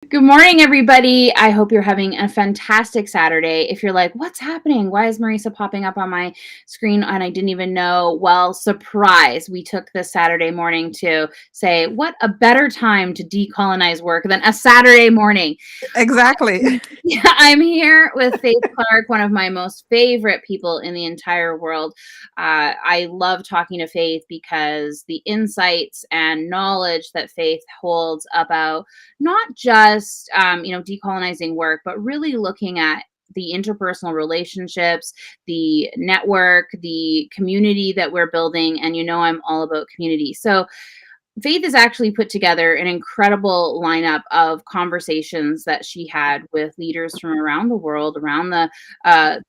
Good morning, everybody. I hope you're having a fantastic Saturday. If you're like, what's happening? Why is Marisa popping up on my screen and I didn't even know? Well, surprise. We took this Saturday morning to say, what a better time to decolonize work than a Saturday morning. Exactly. Yeah, I'm here with Faith Clarke, one of my most favorite people in the entire world. I love talking to Faith because the insights and knowledge that Faith holds about not just decolonizing work, but really looking at the interpersonal relationships, the network, the community that we're building. And I'm all about community. So Faith has actually put together an incredible lineup of conversations that she had with leaders from around the world, around the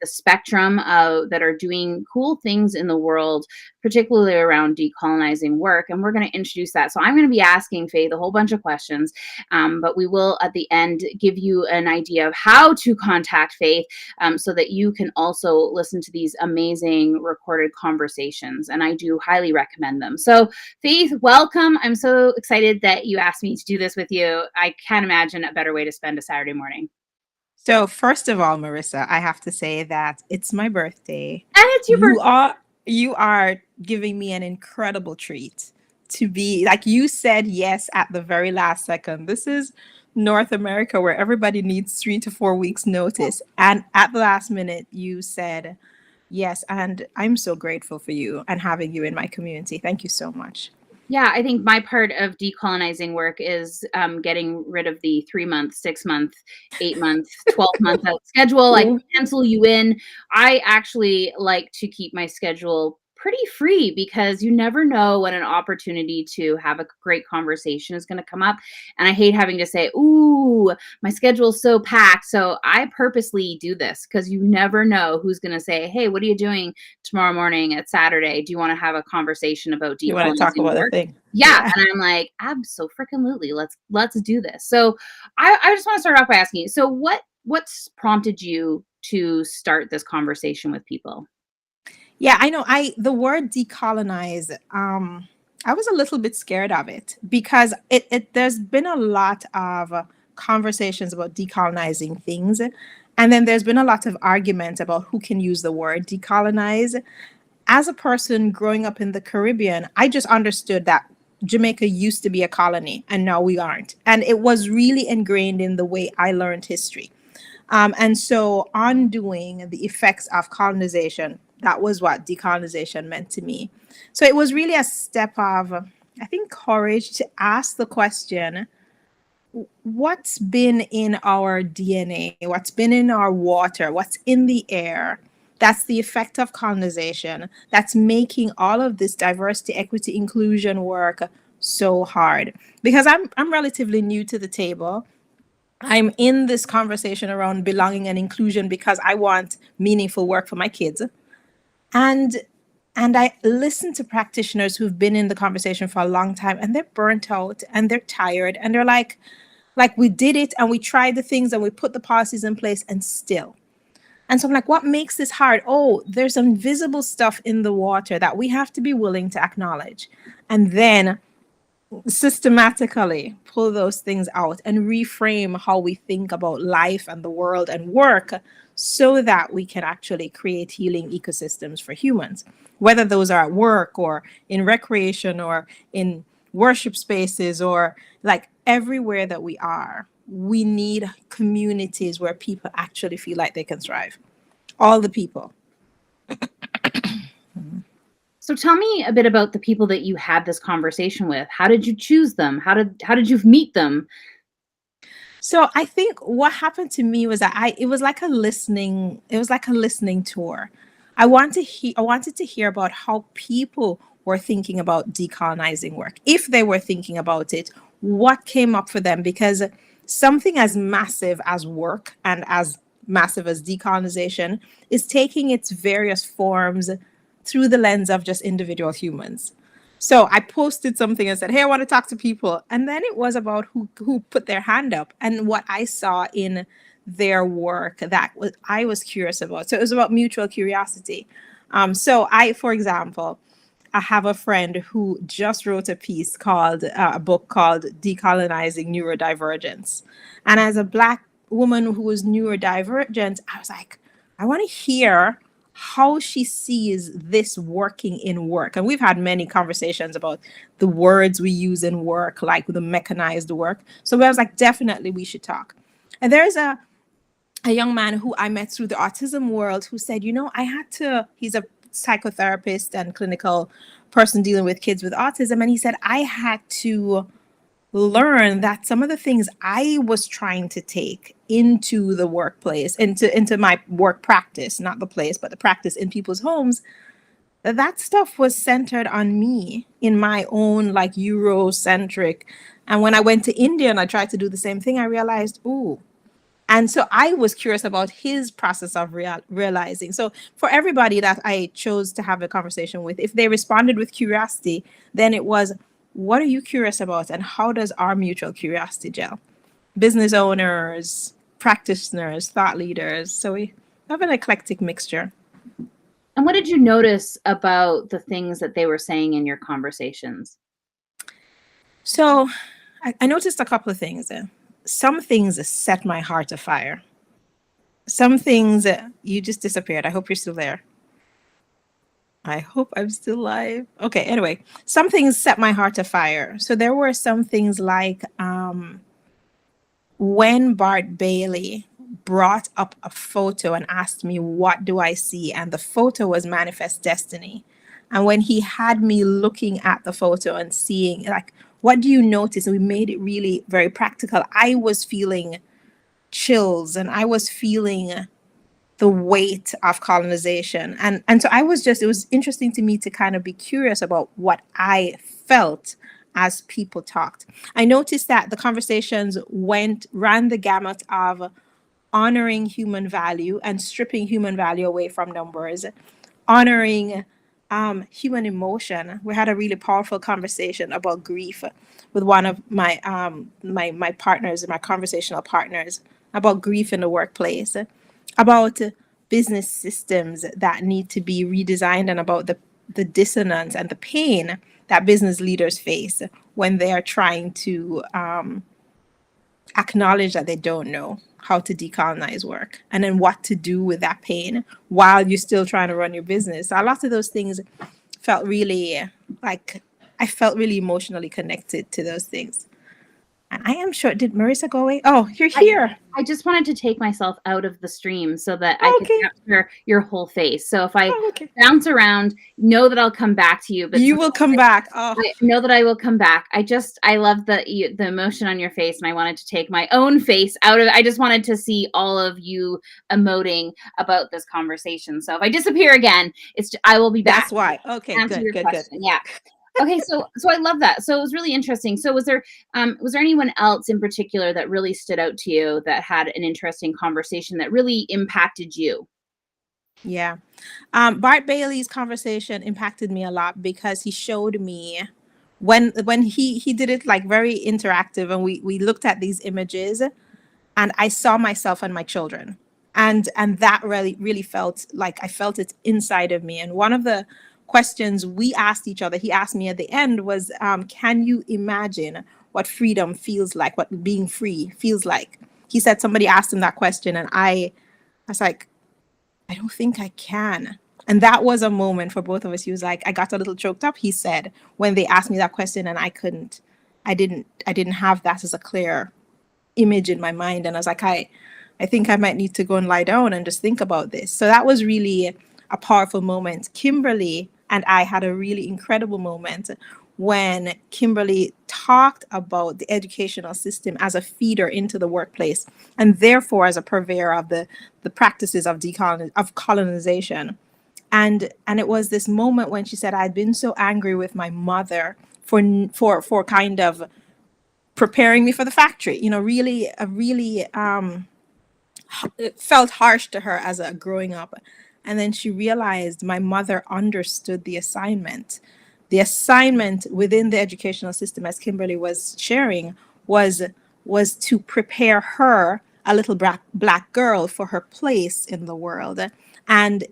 spectrum that are doing cool things in the world, particularly around decolonizing work. And we're going to introduce that. So I'm going to be asking Faith a whole bunch of questions, but we will at the end give you an idea of how to contact Faith, so that you can also listen to these amazing recorded conversations. And I do highly recommend them. So Faith, welcome. I'm so excited that you asked me to do this with you. I can't imagine a better way to spend a Saturday morning. So first of all, Marissa, I have to say that it's my birthday. And it's your You birthday. are you are giving me an incredible treat to be like you said yes at the very last second. This is North America where everybody needs 3 to 4 weeks notice. And at the last minute you said yes. And I'm so grateful for you and having you in my community. Thank you so much. Yeah, I think my part of decolonizing work is getting rid of the 3 month, 6 month, 8 month, 12 month out schedule. I cancel you in. I actually like to keep my schedule pretty free because you never know when an opportunity to have a great conversation is going to come up. And I hate having to say, ooh, my schedule's so packed. So I purposely do this because you never know who's going to say, hey, what are you doing tomorrow morning at Saturday? Do you want to have a conversation about You want to talk decolonizing about a work? thing? Yeah. Yeah. And I'm like, absolutely. Let's do this. So I just want to start off by asking you, so what's prompted you to start this conversation with people? Yeah, I know. The word decolonize, I was a little bit scared of it because it there's been a lot of conversations about decolonizing things. And then there's been a lot of argument about who can use the word decolonize. As a person growing up in the Caribbean, I just understood that Jamaica used to be a colony and now we aren't. And it was really ingrained in the way I learned history. And so, undoing the effects of colonization, that was what decolonization meant to me. So, it was really a step of, I think, courage to ask the question, what's been in our DNA, what's been in our water, what's in the air? That's the effect of colonization that's making all of this diversity, equity, inclusion work so hard. Because I'm relatively new to the table. I'm in this conversation around belonging and inclusion because I want meaningful work for my kids. And I listen to practitioners who've been in the conversation for a long time and they're burnt out and they're tired and they're like we did it and we tried the things and we put the policies in place and still. And so I'm like, what makes this hard? Oh, there's invisible stuff in the water that we have to be willing to acknowledge. And then systematically pull those things out and reframe how we think about life and the world and work so that we can actually create healing ecosystems for humans, whether those are at work or in recreation or in worship spaces or like everywhere that we are. We need communities where people actually feel like they can thrive. All the people. So tell me a bit about the people that you had this conversation with. How did you choose them? How did you meet them? So I think what happened to me was that it was like a listening tour. I wanted to hear about how people were thinking about decolonizing work. If they were thinking about it, what came up for them? Because something as massive as work and as massive as decolonization is taking its various forms through the lens of just individual humans. So I posted something and said, "Hey, I want to talk to people." And then it was about who put their hand up and what I saw in their work that I was curious about. So it was about mutual curiosity. So I, for example, I have a friend who just wrote a book called Decolonizing Neurodivergence. And as a Black woman who was neurodivergent, I was like, I want to hear how she sees this working in work. And we've had many conversations about the words we use in work, like the mechanized work. So I was like, definitely we should talk. And there's a young man who I met through the autism world who said, he's a psychotherapist and clinical person dealing with kids with autism. And he said, I had to learn that some of the things I was trying to take into the workplace, into my work practice, not the place, but the practice in people's homes, that stuff was centered on me in my own like Eurocentric. And when I went to India and I tried to do the same thing, I realized, ooh. And so I was curious about his process of realizing. So for everybody that I chose to have a conversation with, if they responded with curiosity, then it was, what are you curious about? And how does our mutual curiosity gel? Business owners, practitioners, thought leaders. So we have an eclectic mixture. And what did you notice about the things that they were saying in your conversations? So I noticed a couple of things. Some things set my heart afire. Some things you just disappeared. I hope you're still there. I hope I'm still alive. Okay, anyway, some things set my heart afire. So there were some things like when Bart Bailey brought up a photo and asked me, what do I see? And the photo was Manifest Destiny. And when he had me looking at the photo and seeing, like, what do you notice? And we made it really very practical. I was feeling chills and I was feeling the weight of colonization. And so it was interesting to me to kind of be curious about what I felt as people talked. I noticed that the conversations ran the gamut of honoring human value and stripping human value away from numbers, honoring human emotion. We had a really powerful conversation about grief with one of my my partners, my conversational partners, about grief in the workplace, about business systems that need to be redesigned, and about the dissonance and the pain that business leaders face when they are trying to acknowledge that they don't know how to decolonize work, and then what to do with that pain while you're still trying to run your business. So a lot of those things felt really like I felt really emotionally connected to those things. And I am sure, did Marissa go away? Oh, you're here. I just wanted to take myself out of the stream so that I could capture your whole face. So if I bounce around, know that I'll come back to you. But you will come back. Oh. I know that I will come back. I love the emotion on your face, and I wanted to take my own face out of it. I just wanted to see all of you emoting about this conversation. So if I disappear again, I will be back. That's why. Okay, good. Yeah. Okay, so I love that. So it was really interesting. So was there anyone else in particular that really stood out to you that had an interesting conversation that really impacted you? Yeah. Bart Bailey's conversation impacted me a lot because he showed me when he did it like very interactive, and we looked at these images and I saw myself and my children. And that really felt like I felt it inside of me. And one of the questions we asked each other, he asked me at the end, was, can you imagine what freedom feels like, what being free feels like? He said somebody asked him that question, and I was like, I don't think I can. And that was a moment for both of us. He was like, I got a little choked up, he said, when they asked me that question, and I didn't have that as a clear image in my mind. And I was like, I think I might need to go and lie down and just think about this. So that was really a powerful moment. Kimberly and I had a really incredible moment when Kimberly talked about the educational system as a feeder into the workplace, and therefore as a purveyor of the practices of colonization. And it was this moment when she said, I'd been so angry with my mother for kind of preparing me for the factory, it felt harsh to her as a growing up. And then she realized my mother understood the assignment. The assignment within the educational system, as Kimberly was sharing, was to prepare her, a little black girl, for her place in the world. And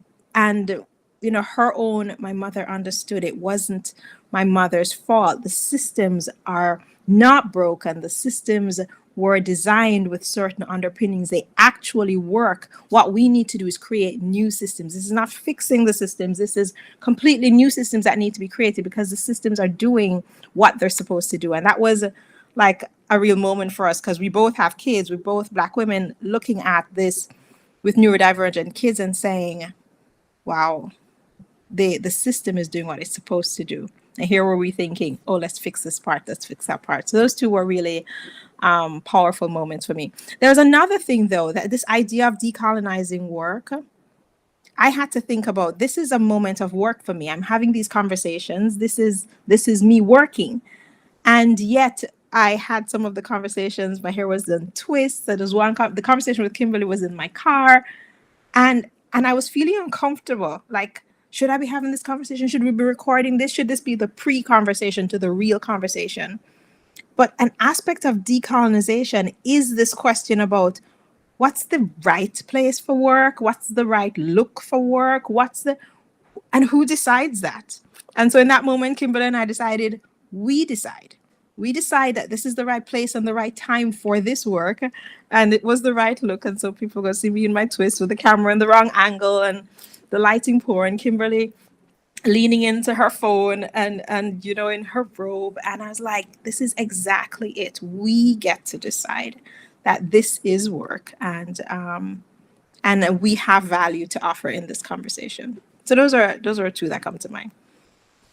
my mother understood it wasn't my mother's fault. The systems are not broken. The systems were designed with certain underpinnings. They actually work. What we need to do is create new systems. This is not fixing the systems. This is completely new systems that need to be created because the systems are doing what they're supposed to do. And that was like a real moment for us because we both have kids. We're both Black women looking at this with neurodivergent kids and saying, wow, the system is doing what it's supposed to do. And here were we thinking, oh, let's fix this part, let's fix that part. So those two were really powerful moments for me. There was another thing, though, that this idea of decolonizing work, I had to think about. This is a moment of work for me. I'm having these conversations. This is me working, and yet I had some of the conversations. My hair was in twists. There was the conversation with Kimberly was in my car, and I was feeling uncomfortable. Like, should I be having this conversation? Should we be recording this? Should this be the pre-conversation to the real conversation? But an aspect of decolonization is this question about what's the right place for work? What's the right look for work? And who decides that? And so in that moment, Kimberly and I decided, we decide. We decide that this is the right place and the right time for this work. And it was the right look. And so people go see me in my twist with the camera in the wrong angle and the lighting poor, and Kimberly leaning into her phone and in her robe. And I was like, this is exactly it. We get to decide that this is work, and we have value to offer in this conversation. So those are two that come to mind.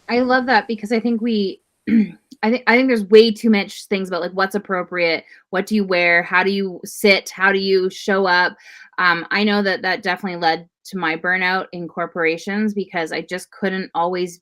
I love that because I think I think there's way too much things about like what's appropriate, what do you wear, how do you sit, how do you show up. I know that definitely led to my burnout in corporations because I just couldn't always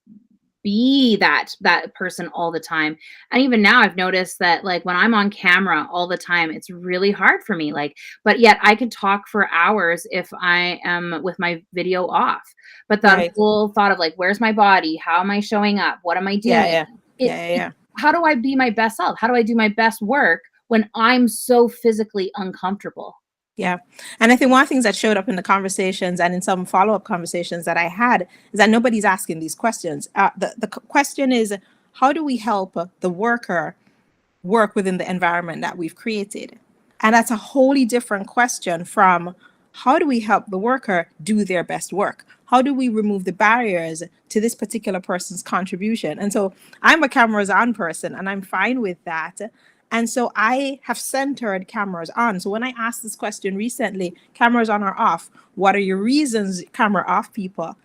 be that person all the time. And even now I've noticed that like when I'm on camera all the time, it's really hard for me. Like, but yet I can talk for hours if I am with my video off. But the Right. whole thought of like, where's my body? How am I showing up? What am I doing? Yeah. How do I be my best self? How do I do my best work when I'm so physically uncomfortable? Yeah. And I think one of the things that showed up in the conversations and in some follow-up conversations that I had is that nobody's asking these questions. The question is, how do we help the worker work within the environment that we've created? And that's a wholly different question from how do we help the worker do their best work? How do we remove the barriers to this particular person's contribution? And so I'm a cameras on person and I'm fine with that. And so I have centered cameras on. So when I asked this question recently, cameras on or off, what are your reasons, camera off people?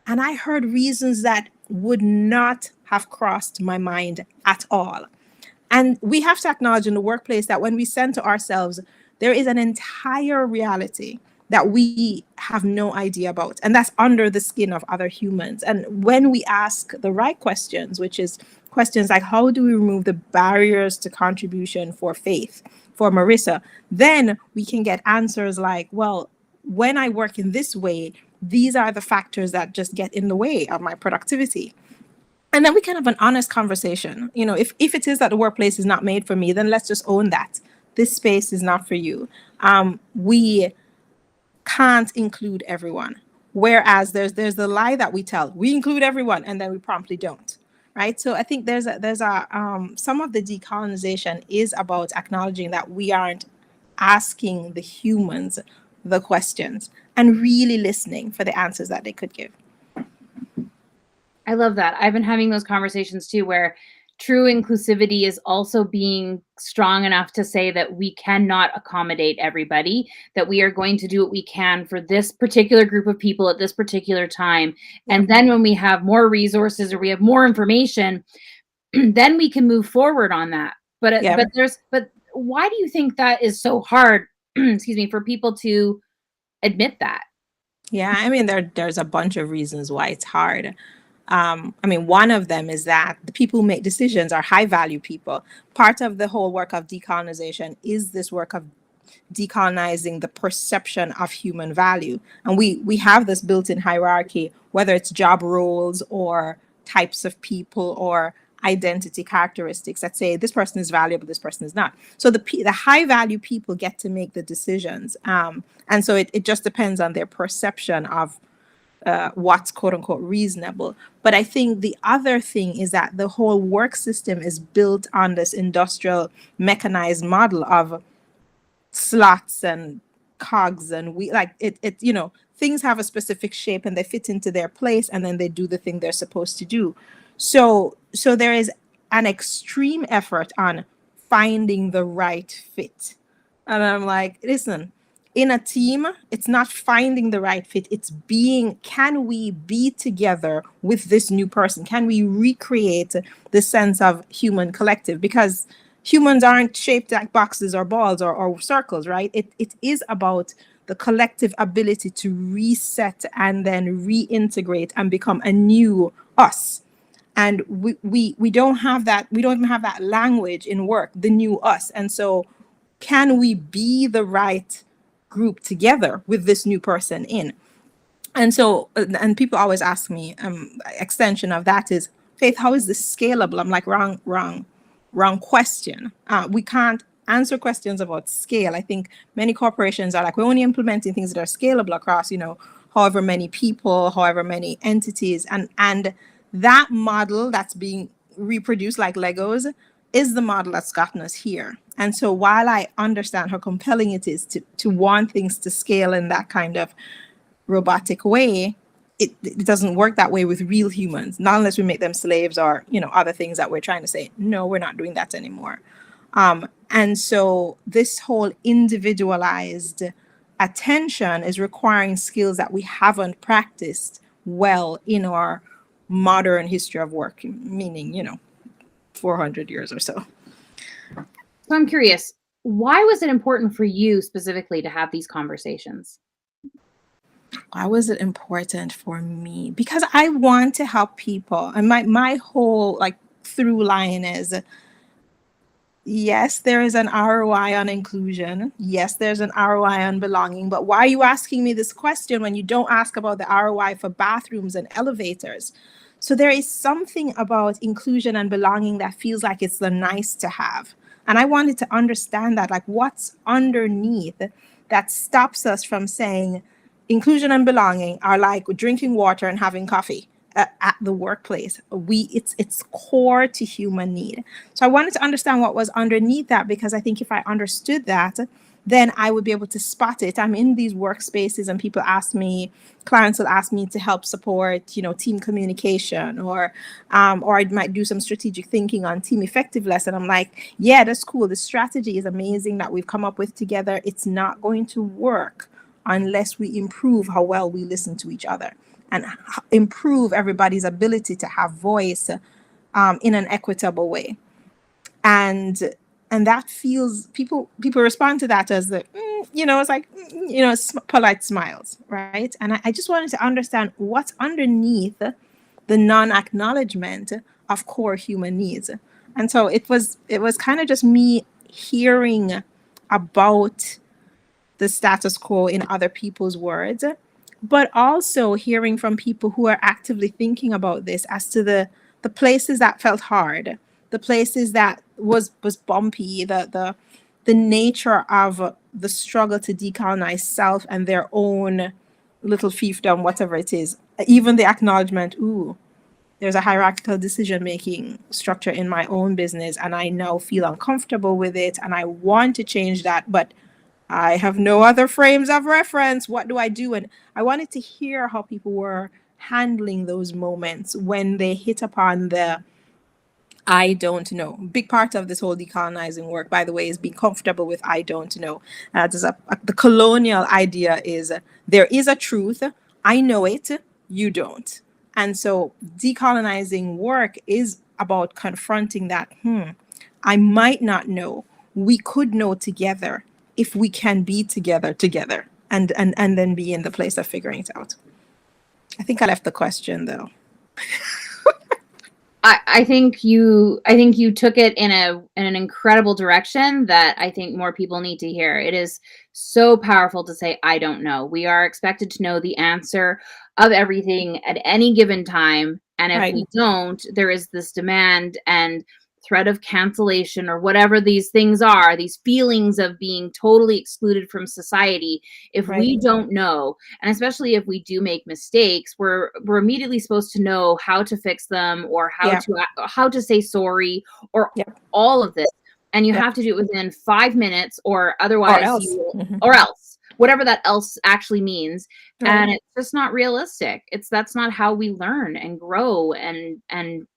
And I heard reasons that would not have crossed my mind at all. And we have to acknowledge in the workplace that when we center ourselves, there is an entire reality that we have no idea about. And that's under the skin of other humans. And when we ask the right questions, which is questions like, how do we remove the barriers to contribution for Faith, for Marissa, then we can get answers like, well, when I work in this way, these are the factors that just get in the way of my productivity. And then we can have an honest conversation. If it is that the workplace is not made for me, then let's just own that. This space is not for you. We can't include everyone. Whereas there's the lie that we tell, we include everyone, and then we promptly don't. Right. So I think there's some of the decolonization is about acknowledging that we aren't asking the humans the questions and really listening for the answers that they could give. I love that. I've been having those conversations too, where true inclusivity is also being strong enough to say that we cannot accommodate everybody, that we are going to do what we can for this particular group of people at this particular time. Yeah. And then when we have more resources or we have more information, then we can move forward on that. But why do you think that is so hard, excuse me, for people to admit that? Yeah, I mean, there's a bunch of reasons why it's hard. One of them is that the people who make decisions are high value people. Part of the whole work of decolonization is this work of decolonizing the perception of human value. And we have this built-in hierarchy, whether it's job roles or types of people or identity characteristics that say this person is valuable, this person is not. So the high value people get to make the decisions. And so it just depends on their perception of what's quote unquote reasonable. But I think the other thing is that the whole work system is built on this industrial mechanized model of slots and cogs, and we like it, things have a specific shape and they fit into their place, and then they do the thing they're supposed to do. So there is an extreme effort on finding the right fit. And I'm like, listen, in a team, it's not finding the right fit, it's being, can we be together with this new person? Can we recreate the sense of human collective? Because humans aren't shaped like boxes or balls or circles, right? It is about the collective ability to reset and then reintegrate and become a new us. And we don't have that, we don't even have that language in work, the new us. And so can we be the right group together with this new person in? And so, and people always ask me, extension of that is, Faith, how is this scalable? I'm like, wrong question. We can't answer questions about scale. I think many corporations are like, we're only implementing things that are scalable across, however many people, however many entities. And that model that's being reproduced like Legos is the model that's gotten us here. And so while I understand how compelling it is to want things to scale in that kind of robotic way, it doesn't work that way with real humans, not unless we make them slaves or other things that we're trying to say, no, we're not doing that anymore. And so this whole individualized attention is requiring skills that we haven't practiced well in our modern history of work, meaning 400 years or so. So I'm curious, why was it important for you specifically to have these conversations? Why was it important for me? Because I want to help people. And my whole through line is, yes, there is an ROI on inclusion. Yes, there's an ROI on belonging. But why are you asking me this question when you don't ask about the ROI for bathrooms and elevators? So there is something about inclusion and belonging that feels like it's the nice to have. And I wanted to understand that, what's underneath that stops us from saying inclusion and belonging are like drinking water and having coffee at the workplace. It's core to human need. So I wanted to understand what was underneath that, because I think if I understood that, then I would be able to spot it. I'm in these workspaces and clients will ask me to help support, team communication, or I might do some strategic thinking on team effectiveness. And I'm like, yeah, that's cool. The strategy is amazing that we've come up with together. It's not going to work unless we improve how well we listen to each other and improve everybody's ability to have voice in an equitable way. And that feels, people respond to that as it's like, polite smiles, right? And I just wanted to understand what's underneath the non-acknowledgement of core human needs. And so it was kind of just me hearing about the status quo in other people's words, but also hearing from people who are actively thinking about this as to the places that felt hard, the places that was bumpy, the nature of the struggle to decolonize self and their own little fiefdom, whatever it is. Even the acknowledgement, there's a hierarchical decision-making structure in my own business, and I now feel uncomfortable with it, and I want to change that, but I have no other frames of reference. What do I do? And I wanted to hear how people were handling those moments when they hit upon the I don't know. Big part of this whole decolonizing work, by the way, is being comfortable with I don't know. The colonial idea is there is a truth. I know it. You don't. And so decolonizing work is about confronting that. I might not know. We could know together if we can be together, and then be in the place of figuring it out. I think I left the question though. I think you took it in an incredible direction that I think more people need to hear. It is so powerful to say, I don't know. We are expected to know the answer of everything at any given time. And if we don't, there is this demand and threat of cancellation or whatever these things are, these feelings of being totally excluded from society, if Right. we don't know, and especially if we do make mistakes, we're immediately supposed to know how to fix them, or Yeah. how to say sorry, or Yeah. all of this. And you Yeah. have to do it within 5 minutes, or Or otherwise else. you Mhm. or else, whatever that else actually means. Right. And it's just not realistic. That's not how we learn and grow and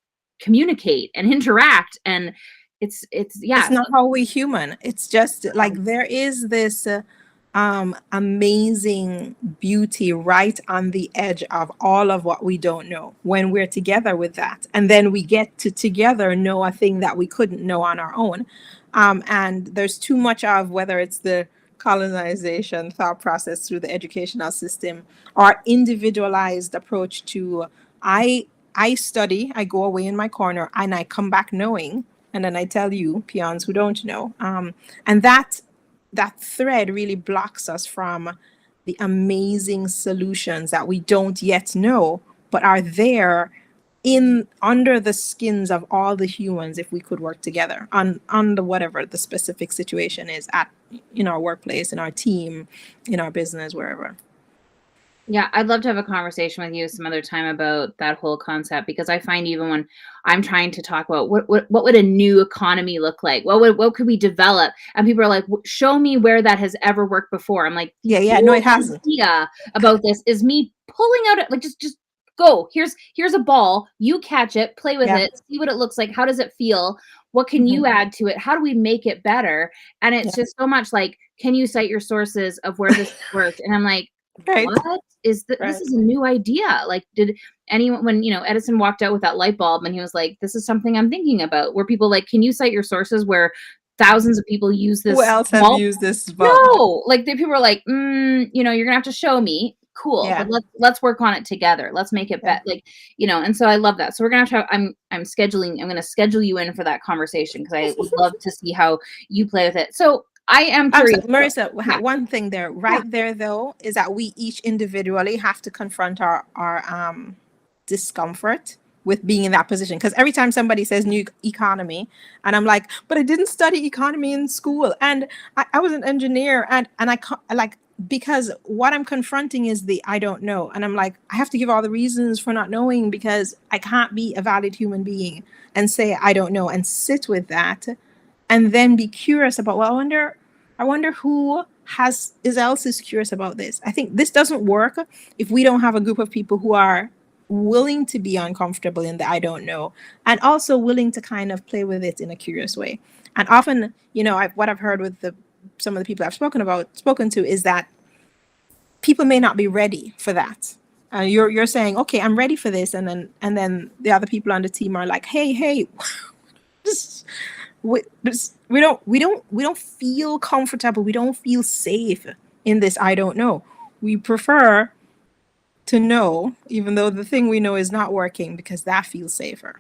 communicate and interact. And it's It's yeah. not how we human. It's just like there is this amazing beauty right on the edge of all of what we don't know when we're together with that. And then we get to together know a thing that we couldn't know on our own. And there's too much of, whether it's the colonization thought process through the educational system or individualized approach to, I I study, I go away in my corner, and I come back knowing, and then I tell you, peons who don't know. And that thread really blocks us from the amazing solutions that we don't yet know, but are there in under the skins of all the humans if we could work together on the whatever the specific situation is at in our workplace, in our team, in our business, wherever. Yeah, I'd love to have a conversation with you some other time about that whole concept, because I find even when I'm trying to talk about what would a new economy look like? What could we develop? And people are like, show me where that has ever worked before. I'm like, the Yeah, no, whole it hasn't. idea about this is me pulling out it, like just go. Here's a ball. You catch it, play with Yeah. it, see what it looks like. How does it feel? What can Mhm. you add to it? How do we make it better? And it's Yeah. just so much like, can you cite your sources of where this worked? And I'm like, Right. what is that? This Right. is a new idea. Like, did anyone, when Edison walked out with that light bulb and he was like, this is something I'm thinking about, where people like, can you cite your sources where thousands of people use Who this else have bulb? used this bulb? No, like the people are like, you're gonna have to show me. Cool, Yeah. but let's work on it together. Let's make it Yeah. better. Like, and so I love that. So we're gonna have to. I'm gonna schedule you in for that conversation, because I would love to see how you play with it. So I am I'm curious. sorry, Marissa, Yeah, one thing there, yeah. right there though, is that we each individually have to confront our discomfort with being in that position. Because every time somebody says new economy, and I'm like, but I didn't study economy in school, and I was an engineer, and like, because what I'm confronting is the I don't know, and I'm like, I have to give all the reasons for not knowing, because I can't be a valid human being and say I don't know and sit with that, and then be curious about, well, I wonder who else is curious about this. I think this doesn't work if we don't have a group of people who are willing to be uncomfortable in the I don't know, and also willing to kind of play with it in a curious way. And often, what I've heard with some of the people I've spoken to, is that people may not be ready for that. You're saying, okay, I'm ready for this, and then the other people on the team are like, hey, just we don't feel comfortable, we don't feel safe in this I don't know. We prefer to know, even though the thing we know is not working, because that feels safer.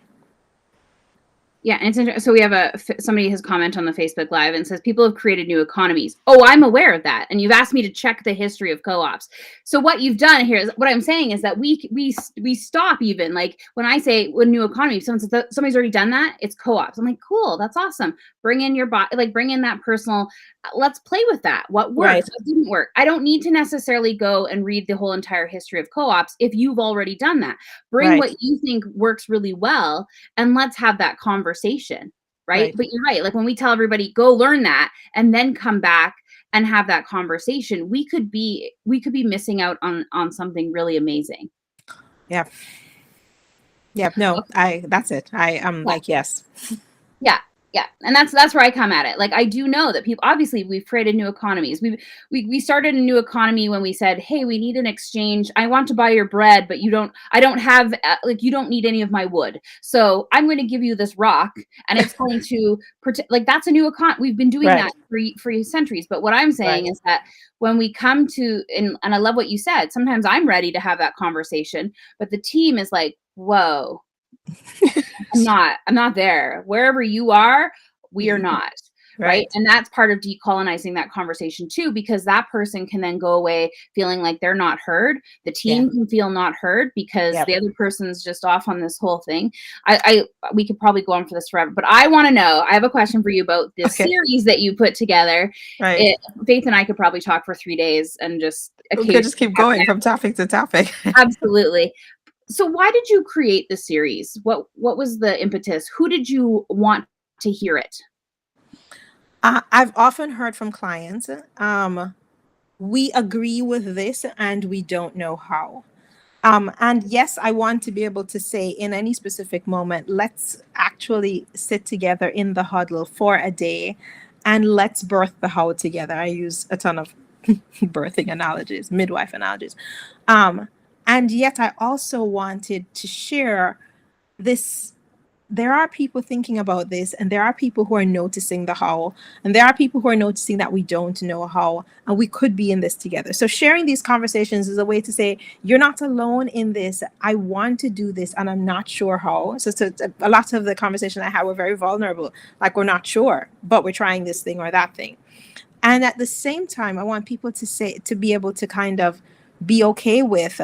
Yeah, and it's interesting. So we have somebody has comment on the Facebook Live and says people have created new economies. Oh, I'm aware of that, and you've asked me to check the history of co-ops. So what you've done here is, what I'm saying is that we stop, even like when I say when new economy, someone says that somebody's already done that, it's co-ops. I'm like, cool, that's awesome. Bring in your body, like bring in that personal. Let's play with that. What worked? Right. What didn't work? I don't need to necessarily go and read the whole entire history of co-ops if you've already done that. Bring Right. what you think works really well, and let's have that conversation, right? But you're right. Like when we tell everybody, go learn that and then come back and have that conversation, we could be missing out on something really amazing. Yeah. No, that's it. I am Yeah. like, yes. Yeah. Yeah. And that's where I come at it. Like, I do know that people, obviously we've created new economies. We started a new economy when we said, hey, we need an exchange. I want to buy your bread, but I don't have, like, you don't need any of my wood. So I'm going to give you this rock, and it's going to protect, like, that's a new we've been doing that for centuries. But what I'm saying is that when we come to, and I love what you said, sometimes I'm ready to have that conversation, but the team is like, whoa, I'm not there. Wherever you are, we are not. right? Right. And that's part of decolonizing that conversation too, because that person can then go away feeling like they're not heard. The Yeah. team can feel not heard because Yep. the other person's just off on this whole thing. We could probably go on for this forever, but I want to know, I have a question for you about this Okay. series that you put together. Right. Faith and I could probably talk for 3 days and just We could occasionally just keep have going from topic to topic. absolutely. So why did you create the series? What was the impetus? Who did you want to hear it? I've often heard from clients, we agree with this and we don't know how. And yes, I want to be able to say in any specific moment, let's actually sit together in the huddle for a day and let's birth the how together. I use a ton of birthing analogies, midwife analogies. Um, and yet, I also wanted to share this. There are people thinking about this, and there are people who are noticing the how, and there are people who are noticing that we don't know how, and we could be in this together. So, sharing these conversations is a way to say, you're not alone in this. I want to do this, and I'm not sure how. So a lot of the conversation I had were very vulnerable, like we're not sure, but we're trying this thing or that thing. And at the same time, I want people to say, to be able to kind of be okay with,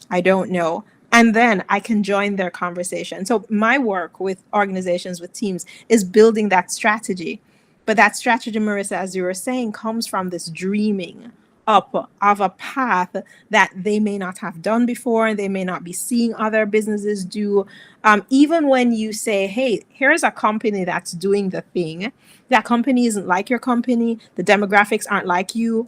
I don't know. And then I can join their conversation. So my work with organizations, with teams, is building that strategy. But that strategy, Marissa, as you were saying, comes from this dreaming up of a path that they may not have done before. They may not be seeing other businesses do. Even when you say, hey, here's a company that's doing the thing, that company isn't like your company, the demographics aren't like you,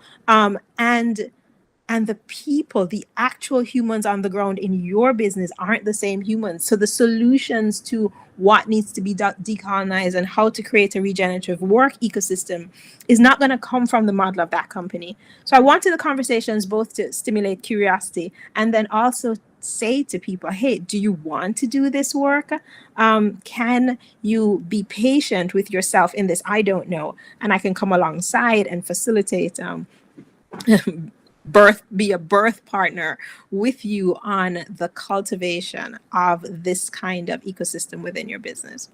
and the people, the actual humans on the ground in your business aren't the same humans. So the solutions to what needs to be decolonized and how to create a regenerative work ecosystem is not going to come from the model of that company. So I wanted the conversations both to stimulate curiosity and then also say to people, hey, do you want to do this work? Can you be patient with yourself in this? I don't know. And I can come alongside and facilitate be a birth partner with you on the cultivation of this kind of ecosystem within your business.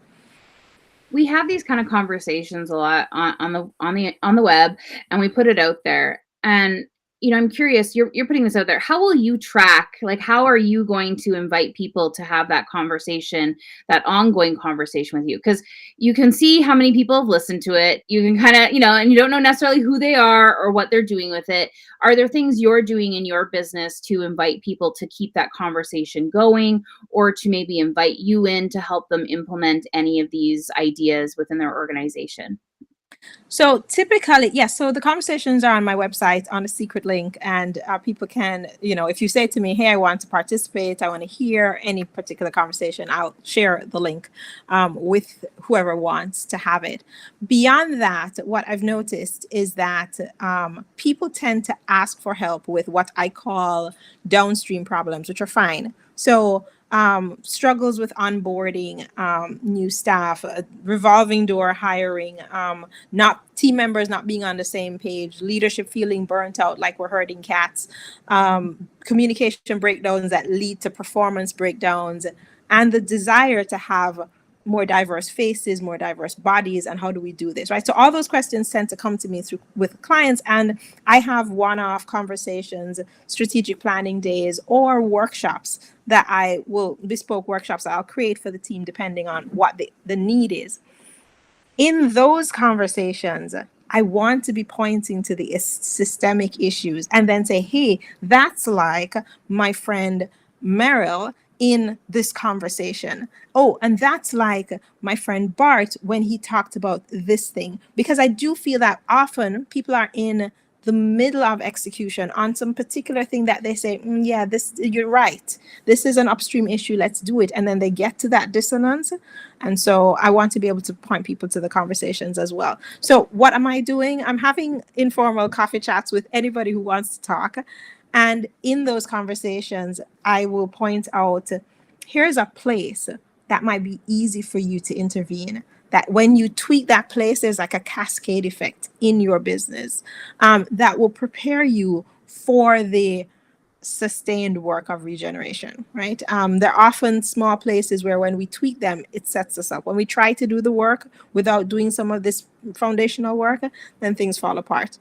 We have these kind of conversations a lot on the web, and we put it out there. And I'm curious, you're putting this out there. How will you track, like, how are you going to invite people to have that conversation, that ongoing conversation with you? Because you can see how many people have listened to it. You can kind of, and you don't know necessarily who they are or what they're doing with it. Are there things you're doing in your business to invite people to keep that conversation going, or to maybe invite you in to help them implement any of these ideas within their organization? So typically, yes. So the conversations are on my website on a secret link, and people can, if you say to me, "Hey, I want to participate. I want to hear any particular conversation," I'll share the link with whoever wants to have it. Beyond that, what I've noticed is that people tend to ask for help with what I call downstream problems, which are fine. So struggles with onboarding new staff, revolving door hiring, not team members not being on the same page, leadership feeling burnt out like we're herding cats, communication breakdowns that lead to performance breakdowns, and the desire to have more diverse faces, more diverse bodies, and how do we do this, right? So all those questions tend to come to me through with clients, and I have one-off conversations, strategic planning days, or workshops that I will bespoke workshops that I'll create for the team depending on what the need is. In those conversations, I want to be pointing to the systemic issues and then say, hey, that's like my friend Meryl in this conversation. Oh, and that's like my friend Bart when he talked about this thing. Because I do feel that often people are in the middle of execution on some particular thing that they say, yeah, this, you're right. This is an upstream issue. Let's do it. And then they get to that dissonance. And so I want to be able to point people to the conversations as well. So what am I doing? I'm having informal coffee chats with anybody who wants to talk. And in those conversations, I will point out, here's a place that might be easy for you to intervene. That when you tweak that place, there's like a cascade effect in your business that will prepare you for the sustained work of regeneration, right? They're often small places where when we tweak them, it sets us up. When we try to do the work without doing some of this foundational work, then things fall apart.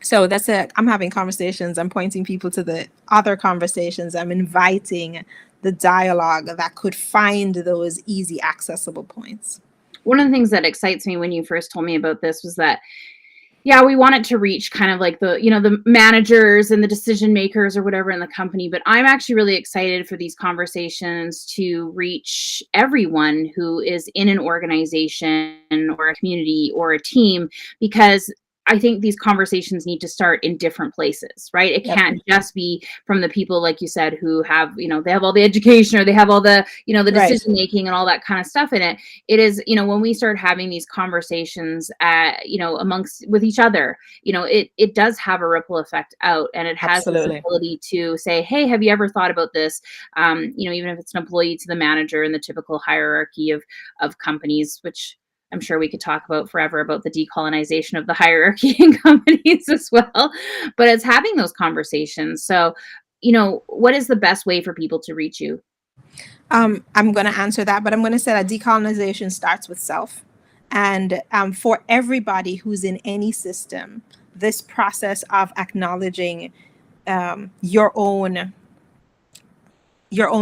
So that's it. I'm having conversations. I'm pointing people to the other conversations. I'm inviting the dialogue that could find those easy accessible points. One of the things that excites me when you first told me about this was that, yeah, we want it to reach kind of like the, the managers and the decision makers or whatever in the company. But I'm actually really excited for these conversations to reach everyone who is in an organization or a community or a team, because I think these conversations need to start in different places, right? It Yep. can't just be from the people, like you said, who have, they have all the education, or they have all the, the Right. decision making and all that kind of stuff in it. It is, when we start having these conversations, amongst with each other, it does have a ripple effect out, and it has this Absolutely. ability to say, hey, have you ever thought about this? Even if it's an employee to the manager in the typical hierarchy of companies, which I'm sure we could talk about forever about the decolonization of the hierarchy in companies as well. But it's having those conversations. So, what is the best way for people to reach you? I'm going to answer that, but I'm going to say that decolonization starts with self. And for everybody who's in any system, this process of acknowledging your own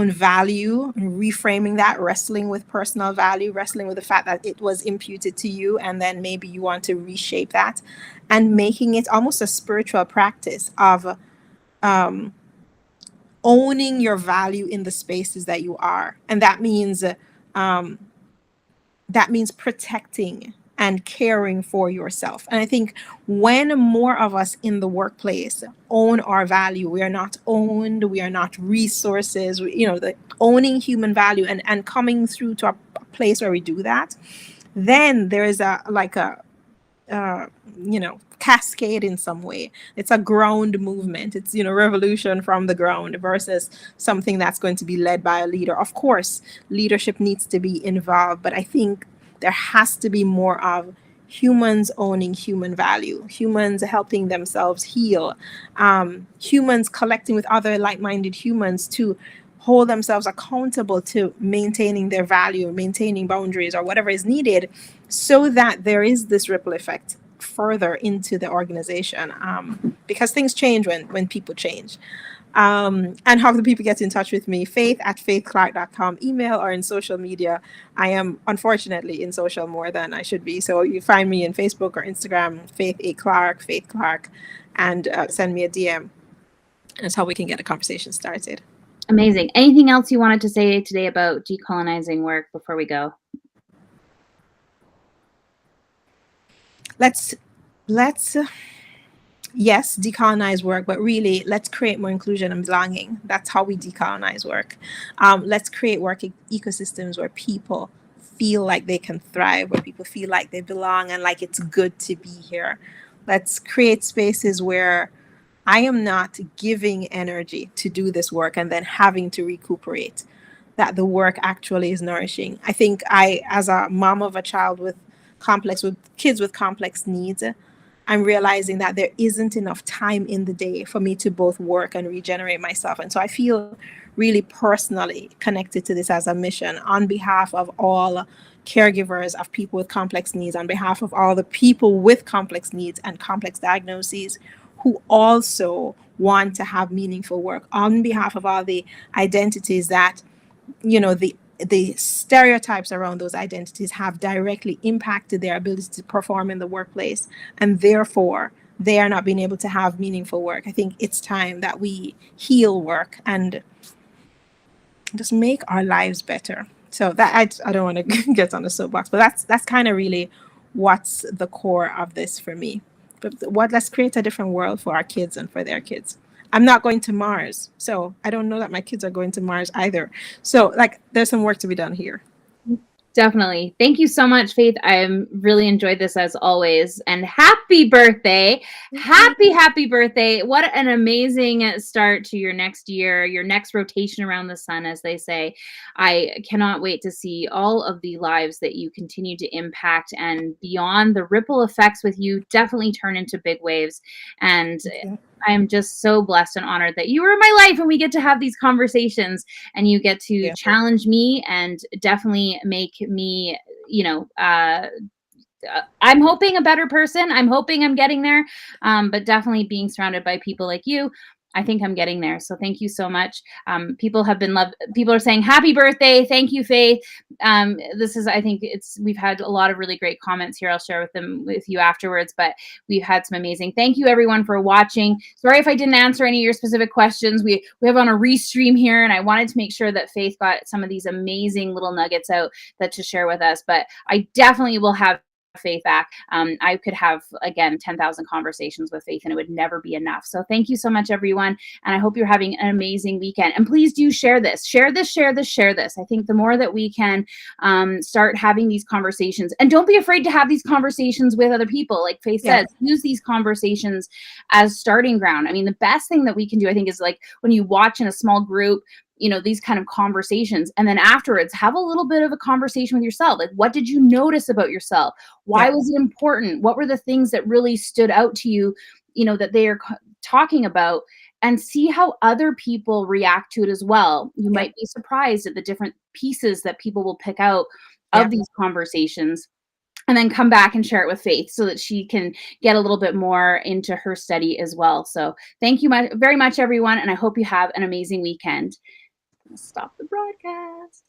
value, reframing that, wrestling with personal value, wrestling with the fact that it was imputed to you, and then maybe you want to reshape that, and making it almost a spiritual practice of owning your value in the spaces that you are. And that means protecting and caring for yourself. And I think when more of us in the workplace own our value, we are not owned, we are not resources, the owning human value, and coming through to a place where we do that, then there is a cascade in some way. It's a ground movement. It's, revolution from the ground versus something that's going to be led by a leader. Of course, leadership needs to be involved, but I think there has to be more of humans owning human value, humans helping themselves heal, humans collecting with other like-minded humans to hold themselves accountable to maintaining their value, maintaining boundaries, or whatever is needed, so that there is this ripple effect further into the organization, because things change when people change. And how do people get in touch with me? faith@faithclarke.com, email, or in social media. I am unfortunately in social more than I should be. So you find me in Facebook or Instagram, Faith A. Clarke, Faith Clarke, and send me a DM. That's how we can get a conversation started. Amazing. Anything else you wanted to say today about decolonizing work before we go? Let's yes, decolonize work, but really let's create more inclusion and belonging. That's how we decolonize work. Let's create work ecosystems where people feel like they can thrive, where people feel like they belong and like it's good to be here. Let's create spaces where I am not giving energy to do this work and then having to recuperate, that the work actually is nourishing. I think as a mom of a child with kids with complex needs, I'm realizing that there isn't enough time in the day for me to both work and regenerate myself. And so I feel really personally connected to this as a mission on behalf of all caregivers of people with complex needs, on behalf of all the people with complex needs and complex diagnoses who also want to have meaningful work, on behalf of all the identities that, the stereotypes around those identities have directly impacted their ability to perform in the workplace, and therefore they are not being able to have meaningful work. I think it's time that we heal work and just make our lives better. So that I don't want to get on the soapbox, but that's kind of really what's the core of this for me. But let's create a different world for our kids and for their kids. I'm not going to Mars, so I don't know that my kids are going to Mars either. So there's some work to be done here. Definitely. Thank you so much, Faith. I really enjoyed this as always. And happy birthday. Happy birthday. What an amazing start to your next year, your next rotation around the sun, as they say. I cannot wait to see all of the lives that you continue to impact, and beyond, the ripple effects with you definitely turn into big waves. And I am just so blessed and honored that you are in my life and we get to have these conversations and you get to Yeah. challenge me and definitely make me, I'm hoping a better person. I'm hoping I'm getting there. But definitely being surrounded by people like you, I think I'm getting there. So thank you so much. People have been people are saying happy birthday. Thank you, Faith. I think we've had a lot of really great comments here. I'll share with you afterwards, but we've had some amazing. Thank you everyone for watching. Sorry if I didn't answer any of your specific questions. We have on a restream here and I wanted to make sure that Faith got some of these amazing little nuggets out to share with us, but I definitely will have Faith back. I could have, again, 10,000 conversations with Faith and it would never be enough. So thank you so much, everyone. And I hope you're having an amazing weekend. And please do share this. Share this, share this, share this. I think the more that we can start having these conversations, and don't be afraid to have these conversations with other people. Like Faith says, use these conversations as starting ground. I mean, the best thing that we can do, I think, is like when you watch in a small group, these kind of conversations. And then afterwards, have a little bit of a conversation with yourself. Like, what did you notice about yourself? Why was it important? What were the things that really stood out to you, that they are talking about? And see how other people react to it as well. You might be surprised at the different pieces that people will pick out of these conversations. And then come back and share it with Faith so that she can get a little bit more into her study as well. So thank you very much, everyone. And I hope you have an amazing weekend. Stop the broadcast.